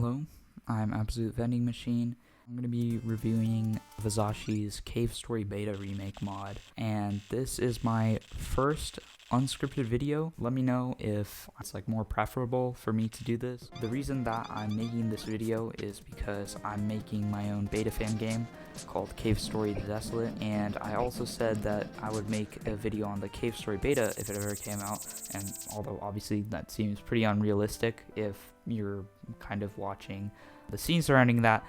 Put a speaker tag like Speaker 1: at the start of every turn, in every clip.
Speaker 1: Hello, I'm Absolute Vending Machine. I'm going to be reviewing Vozaxhi's Cave Story Beta Remake mod, and this is my first unscripted video. Let me know if it's more preferable for me to do this. The reason that I'm making this video is because I'm making my own beta fan game called Cave Story the Desolate, and I also said that I would make a video on the Cave Story beta if it ever came out, and although obviously that seems pretty unrealistic if you're kind of watching the scene surrounding that,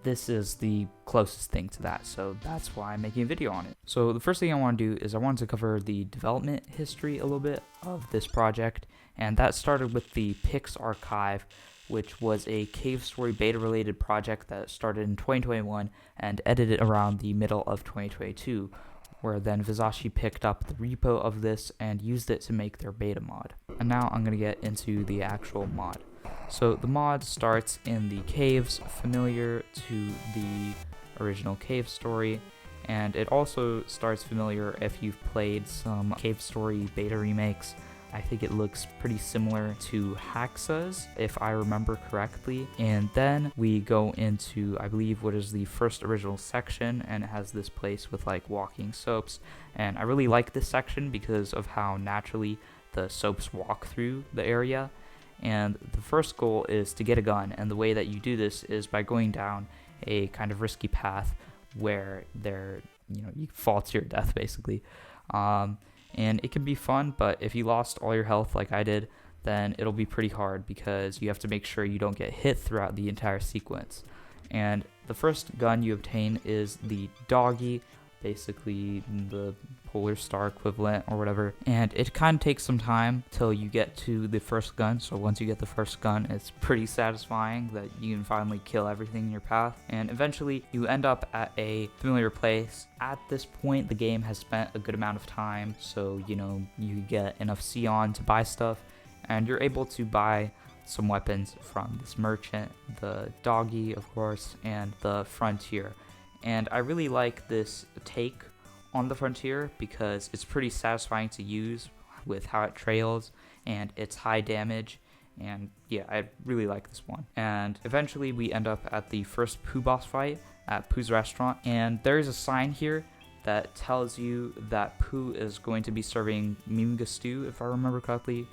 Speaker 1: this is the closest thing to that, so that's why I'm making a video on it. So the first thing I want to do is I wanted to cover the development history a little bit of this project, and that started with the Pix Archive, which was a Cave Story beta related project that started in 2021 and edited around the middle of 2022, where then Vozaxhi picked up the repo of this and used it to make their beta mod. And now I'm going to get into the actual mod. So the mod starts in the caves familiar to the original Cave Story, and it also starts familiar if you've played some Cave Story beta remakes. I think it looks pretty similar to Haxa's, if I remember correctly. And then we go into, I believe, what is the first original section, and it has this place with walking soaps. And I really like this section because of how naturally the soaps walk through the area. And the first goal is to get a gun, and the way that you do this is by going down a kind of risky path where you fall to your death basically. And it can be fun, but if you lost all your health like I did, then it'll be pretty hard because you have to make sure you don't get hit throughout the entire sequence. And the first gun you obtain is the doggy, basically the polar star equivalent or whatever, and it kind of takes some time till you get to the first gun. So once you get the first gun, it's pretty satisfying that you can finally kill everything in your path, and eventually you end up at a familiar place. At this point the game has spent a good amount of time, so you get enough Sion to buy stuff, and you're able to buy some weapons from this merchant, the doggy of course, and the frontier. And I really like this take on the frontier because it's pretty satisfying to use with how it trails and its high damage, and yeah, I really like this one. And eventually we end up at the first Pooh boss fight at Pooh's restaurant, and there's a sign here that tells you that Pooh is going to be serving Mimga stew, if I remember correctly.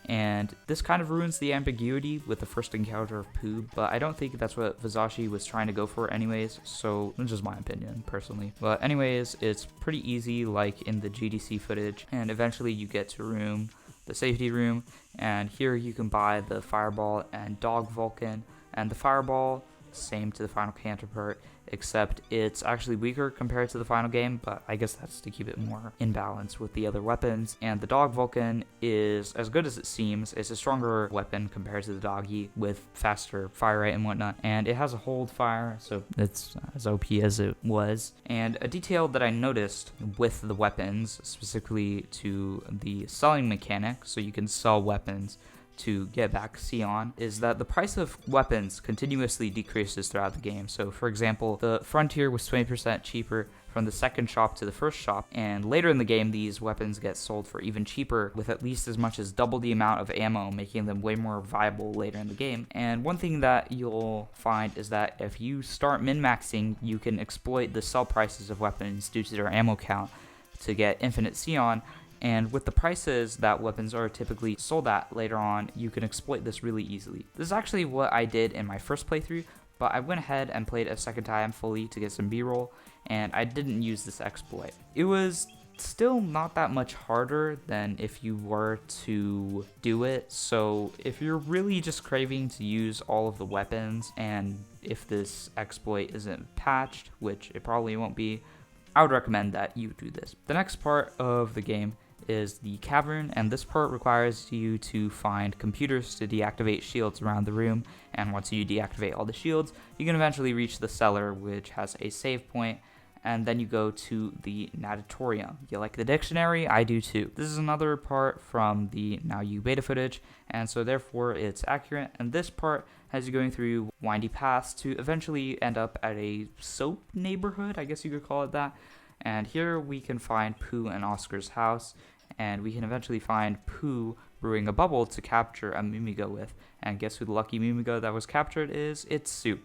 Speaker 1: And this kind of ruins the ambiguity with the first encounter of Pooh, but I don't think that's what Vozaxhi was trying to go for anyways, so that's just my opinion, personally. But anyways, it's pretty easy like in the GDC footage, and eventually you get to the safety room, and here you can buy the Fireball and Dog Vulcan, and the Fireball, same to the final counterpart, except it's actually weaker compared to the final game, but I guess that's to keep it more in balance with the other weapons. And the Dog Vulcan is as good as it seems. It's a stronger weapon compared to the Doggy with faster fire rate and whatnot, and it has a hold fire, so it's as OP as it was. And a detail that I noticed with the weapons, specifically to the selling mechanic, so you can sell weapons to get back Sion, is that the price of weapons continuously decreases throughout the game. So for example, the Frontier was 20% cheaper from the second shop to the first shop, and later in the game these weapons get sold for even cheaper with at least as much as double the amount of ammo, making them way more viable later in the game. And one thing that you'll find is that if you start min-maxing, you can exploit the sell prices of weapons due to their ammo count to get infinite Sion. And with the prices that weapons are typically sold at later on, you can exploit this really easily. This is actually what I did in my first playthrough, but I went ahead and played a second time fully to get some B-roll, and I didn't use this exploit. It was still not that much harder than if you were to do it, so if you're really just craving to use all of the weapons, and if this exploit isn't patched, which it probably won't be, I would recommend that you do this. The next part of the game is the cavern, and this part requires you to find computers to deactivate shields around the room, and once you deactivate all the shields, you can eventually reach the cellar, which has a save point, and then you go to the natatorium. You like the dictionary? I do too. This is another part from the Now You beta footage, and so therefore it's accurate, and this part has you going through windy paths to eventually end up at a soap neighborhood, I guess you could call it that. And here we can find Pooh and Oscar's house, and we can eventually find Pooh brewing a bubble to capture a Mimigo with. And guess who the lucky Mimigo that was captured is? It's Sue.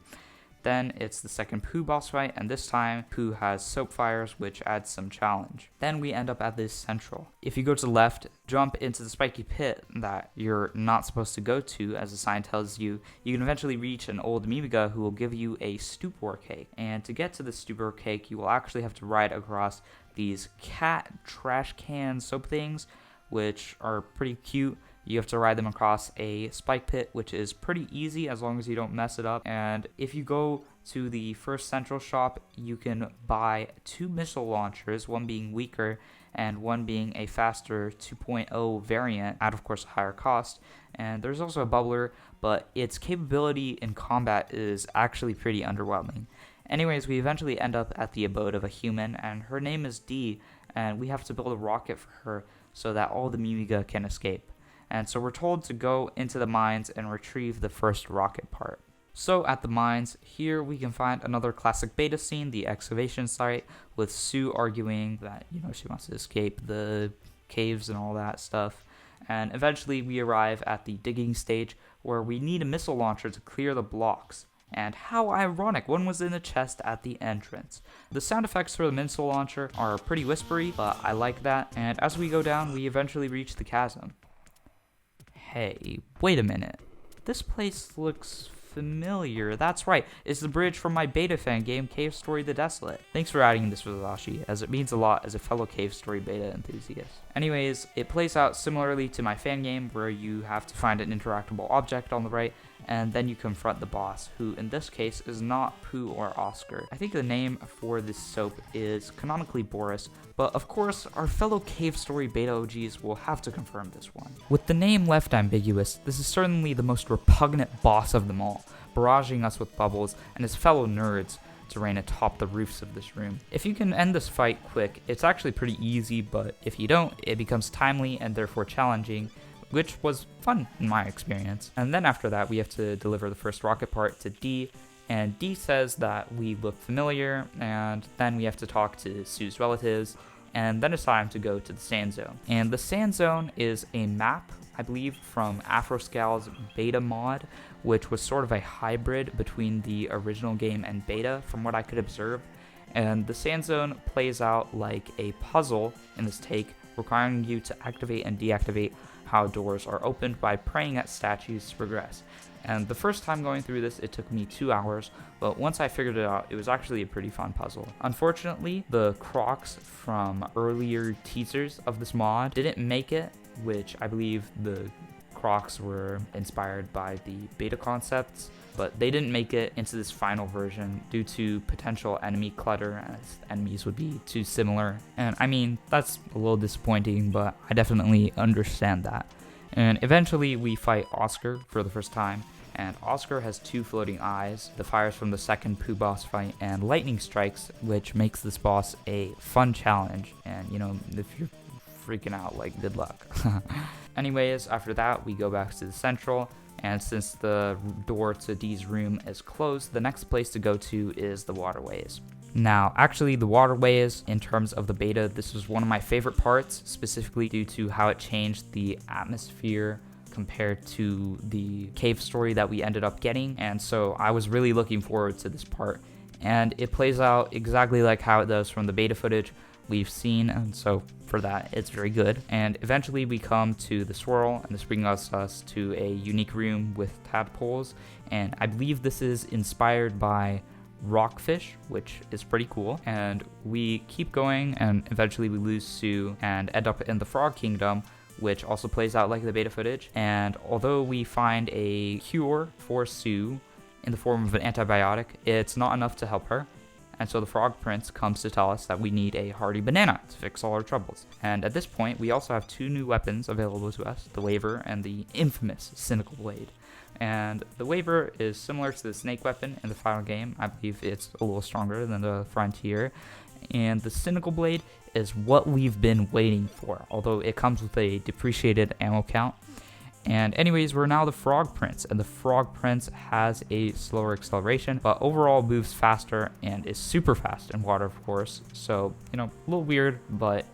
Speaker 1: Then it's the second Pooh boss fight, and this time Pooh has soap fires, which adds some challenge. Then we end up at this central. If you go to the left, jump into the spiky pit that you're not supposed to go to, as the sign tells you, you can eventually reach an old Mimiga who will give you a stupor cake. And to get to the stupor cake, you will actually have to ride across these cat trash can soap things, which are pretty cute. You have to ride them across a spike pit, which is pretty easy as long as you don't mess it up. And if you go to the first central shop, you can buy 2 missile launchers, one being weaker and one being a faster 2.0 variant at, of course, a higher cost. And there's also a bubbler, but its capability in combat is actually pretty underwhelming. Anyways, we eventually end up at the abode of a human, and her name is Dee, and we have to build a rocket for her so that all the Mimiga can escape. And so we're told to go into the mines and retrieve the first rocket part. So at the mines, here we can find another classic beta scene, the excavation site, with Sue arguing that, she wants to escape the caves and all that stuff. And eventually we arrive at the digging stage, where we need a missile launcher to clear the blocks. And how ironic, one was in the chest at the entrance. The sound effects for the missile launcher are pretty whispery, but I like that. And as we go down, we eventually reach the chasm. Hey, wait a minute. This place looks familiar. That's right, it's the bridge from my beta fan game, Cave Story the Desolate. Thanks for adding this, Vozaxhi, as it means a lot as a fellow Cave Story beta enthusiast. Anyways, it plays out similarly to my fan game, where you have to find an interactable object on the right, and then you confront the boss, who in this case is not Pooh or Oscar. I think the name for this soap is canonically Boris, but of course our fellow Cave Story beta OGs will have to confirm this one. With the name left ambiguous, this is certainly the most repugnant boss of them all, barraging us with bubbles and his fellow nerds to reign atop the roofs of this room. If you can end this fight quick, it's actually pretty easy, but if you don't, it becomes timely and therefore challenging, which was fun in my experience. And then after that, we have to deliver the first rocket part to Dee, and Dee says that we look familiar, and then we have to talk to Sue's relatives, and then it's time to go to the Sand Zone. And the Sand Zone is a map, I believe, from Afroscal's beta mod, which was sort of a hybrid between the original game and beta, from what I could observe. And the Sand Zone plays out like a puzzle in this take, requiring you to activate and deactivate how doors are opened by praying at statues to progress. And the first time going through this, it took me 2 hours, but once I figured it out, it was actually a pretty fun puzzle. Unfortunately, the crocs from earlier teasers of this mod didn't make it, which I believe the crocs were inspired by the beta concepts, but they didn't make it into this final version due to potential enemy clutter, as enemies would be too similar. And I mean, that's a little disappointing, but I definitely understand that. And eventually we fight Oscar for the first time, and Oscar has 2 floating eyes, the fires from the second Pooh boss fight, and lightning strikes, which makes this boss a fun challenge. And if you're freaking out, like, good luck. Anyways, after that we go back to the central, and since the door to Dee's room is closed, the next place to go to is the Waterways. Now, actually, the Waterways, in terms of the beta, this was one of my favorite parts, specifically due to how it changed the atmosphere compared to the cave story that we ended up getting, and so I was really looking forward to this part. And it plays out exactly like how it does from the beta footage we've seen, and so for that, it's very good. And eventually we come to the swirl, and this brings us to a unique room with tadpoles, and I believe this is inspired by rockfish, which is pretty cool. And we keep going, and eventually we lose Sue and end up in the Frog Kingdom, which also plays out like the beta footage. And although we find a cure for Sue in the form of an antibiotic, it's not enough to help her. And so the Frog Prince comes to tell us that we need a hearty banana to fix all our troubles. And at this point, we also have 2 new weapons available to us, the Waver and the infamous Cynical Blade. And the Waver is similar to the snake weapon in the final game. I believe it's a little stronger than the Frontier. And the Cynical Blade is what we've been waiting for, although it comes with a depreciated ammo count. And anyways, we're now the Frog Prince, and the Frog Prince has a slower acceleration, but overall moves faster and is super fast in water, of course. So, a little weird, but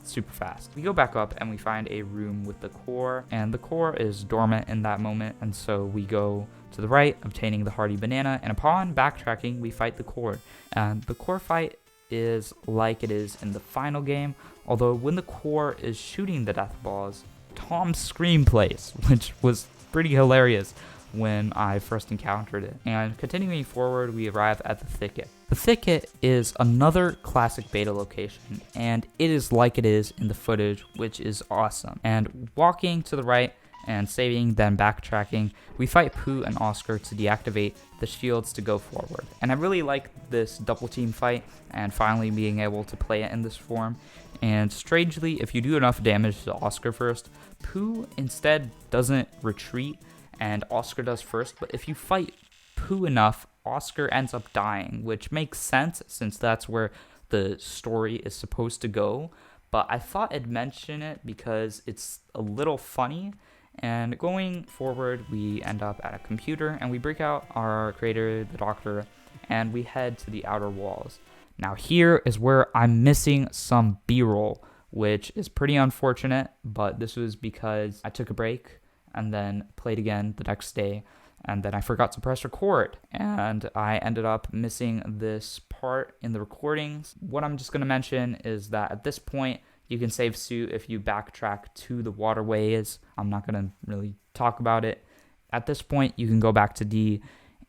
Speaker 1: super fast. We go back up and we find a room with the core, and the core is dormant in that moment, and so we go to the right, obtaining the hardy banana, and upon backtracking, we fight the core. And the core fight is like it is in the final game, although when the core is shooting the death balls, Tom's scream plays, which was pretty hilarious when I first encountered it. And continuing forward, we arrive at the thicket. The thicket is another classic beta location, and it is like it is in the footage, which is awesome. And walking to the right and saving, then backtracking, we fight Pooh and Oscar to deactivate the shields to go forward. And I really like this double team fight and finally being able to play it in this form. And strangely, if you do enough damage to Oscar first, Pooh instead doesn't retreat and Oscar does first, but if you fight Pooh enough, Oscar ends up dying, which makes sense since that's where the story is supposed to go. But I thought I'd mention it because it's a little funny. And going forward, we end up at a computer and we break out our creator, the doctor, and we head to the outer walls. Now here is where I'm missing some B-roll, which is pretty unfortunate, but this was because I took a break and then played again the next day, and then I forgot to press record, and I ended up missing this part in the recordings. What I'm just going to mention is that at this point, you can save Sue if you backtrack to the Waterways. I'm not going to really talk about it. At this point, you can go back to D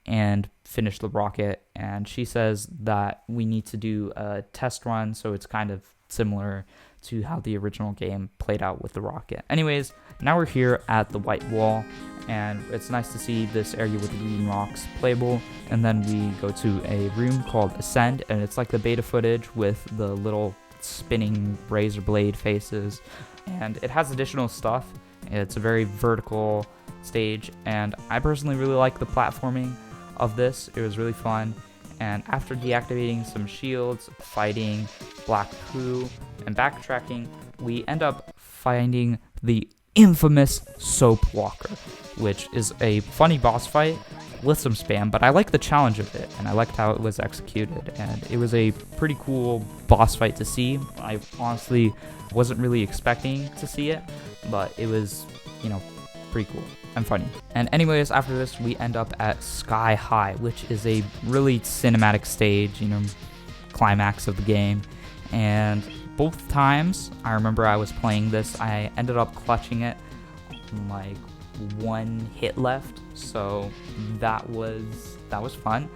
Speaker 1: and finish the rocket, and she says that we need to do a test run, so it's kind of similar to how the original game played out with the rocket. Anyways, now we're here at the white wall, and it's nice to see this area with the green rocks playable. And then we go to a room called Ascend, and it's like the beta footage with the little spinning razor blade faces, and it has additional stuff. It's a very vertical stage, and I personally really like the platforming of this. It was really fun. And after deactivating some shields, fighting Black Pooh, and backtracking, we end up finding the infamous Soap Walker, which is a funny boss fight with some spam, but I like the challenge of it, and I liked how it was executed, and it was a pretty cool boss fight to see. I honestly wasn't really expecting to see it, but it was, pretty cool and funny. And anyways, after this, we end up at Sky High, which is a really cinematic stage, climax of the game. And both times I remember I was playing this, I ended up clutching it like one hit left, so that was fun.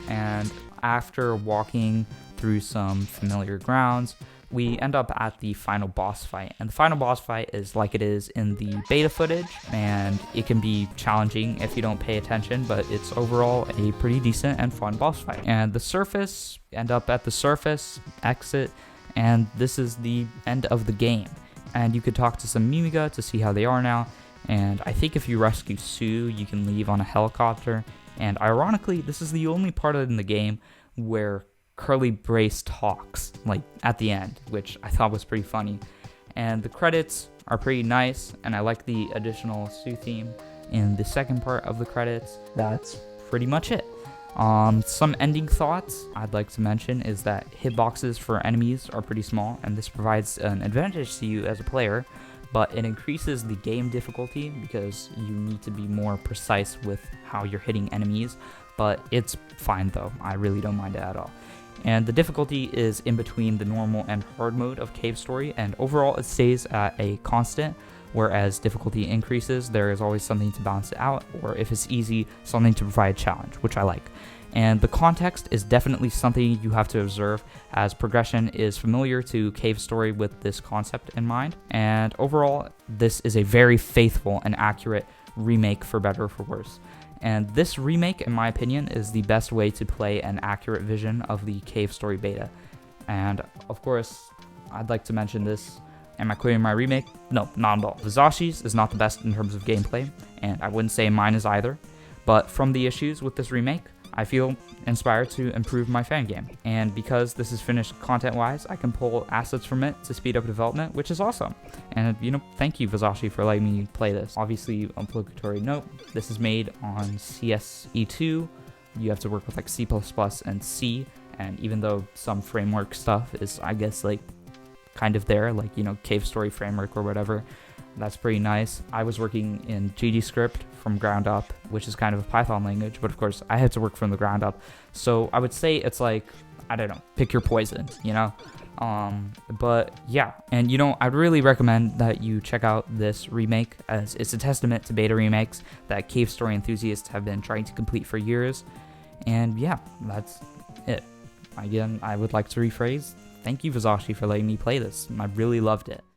Speaker 1: And after walking through some familiar grounds, we end up at the final boss fight, and the final boss fight is like it is in the beta footage, and it can be challenging if you don't pay attention, but it's overall a pretty decent and fun boss fight. And the surface, end up at the surface, exit, and this is the end of the game. And you could talk to some Mimiga to see how they are now, and I think if you rescue Sue, you can leave on a helicopter. And ironically, this is the only part in the game where Curly Brace talks, like at the end, which I thought was pretty funny. And the credits are pretty nice, and I like the additional Sue theme in the second part of the credits. That's pretty much it. Some ending thoughts I'd like to mention is that hitboxes for enemies are pretty small, and this provides an advantage to you as a player, but it increases the game difficulty because you need to be more precise with how you're hitting enemies, but it's fine though. I really don't mind it at all. And the difficulty is in between the normal and hard mode of Cave Story, and overall it stays at a constant, whereas difficulty increases, there is always something to balance it out, or if it's easy, something to provide a challenge, which I like. And the context is definitely something you have to observe, as progression is familiar to Cave Story with this concept in mind. And overall, this is a very faithful and accurate remake, for better or for worse. And this remake, in my opinion, is the best way to play an accurate vision of the Cave Story beta. And of course, I'd like to mention this. Am I quitting my remake? No, not at all. Vozaxhi's is not the best in terms of gameplay, and I wouldn't say mine is either. But from the issues with this remake, I feel inspired to improve my fan game. And because this is finished content-wise, I can pull assets from it to speed up development, which is awesome. And, thank you, Vozaxhi, for letting me play this. Obviously, obligatory note, this is made on CSE2. You have to work with, C++ and C, and even though some framework stuff is, I guess, kind of there, like, you know, Cave Story framework or whatever. That's pretty nice. I was working in GDScript from ground up, which is kind of a Python language, but of course I had to work from the ground up. So I would say it's like, I don't know, pick your poison, you know? But yeah, and you know, I'd really recommend that you check out this remake, as it's a testament to beta remakes that Cave Story enthusiasts have been trying to complete for years. And yeah, that's it. Again, I would like to rephrase, thank you Vozaxhi for letting me play this. I really loved it.